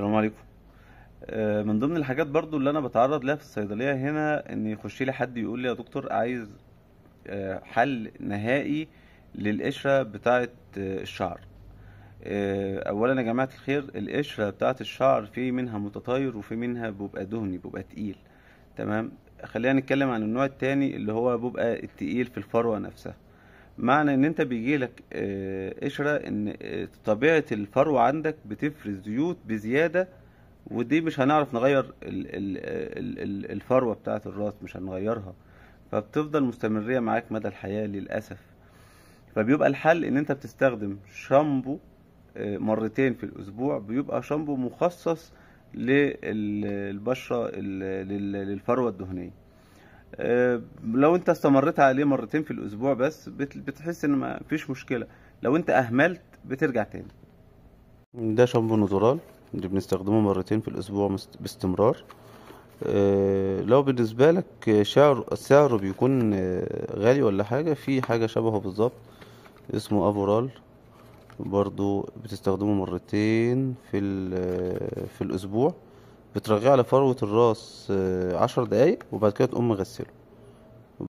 السلام عليكم. من ضمن الحاجات برضو اللي انا بتعرض لها في الصيدليه هنا ان يخش لي حد يقول لي يا دكتور عايز حل نهائي للقشره بتاعه الشعر. اولا يا جماعه الخير، القشره بتاعه الشعر في منها متطاير وفي منها بيبقى دهني، بيبقى تقيل. تمام. خلينا نتكلم عن النوع التاني اللي هو بيبقى التقيل في الفروه نفسها. معنى ان انت بيجيلك قشره ان طبيعه الفروه عندك بتفرز زيوت بزياده، ودي مش هنعرف نغير الفروة بتاعة الراس، مش هنغيرها، فبتفضل مستمرية معاك مدى الحياة للأسف. فبيبقى الحل ان انت بتستخدم شامبو مرتين في الأسبوع، بيبقى شامبو مخصص للبشرة للفروة الدهنية. لو انت استمريت عليه مرتين في الأسبوع بس بتحس ان ما فيش مشكلة. لو انت أهملت بترجع تاني. ده شامبو ناتورال اللي بنستخدمه مرتين في الأسبوع باستمرار. لو بالنسبة لك سعره بيكون غالي ولا حاجة، في حاجة شبهه بالظبط اسمه افورال، برضو بتستخدمه مرتين في الأسبوع. بترغيه على فروة الراس 10 دقايق وبعد كده تقوم مغسله.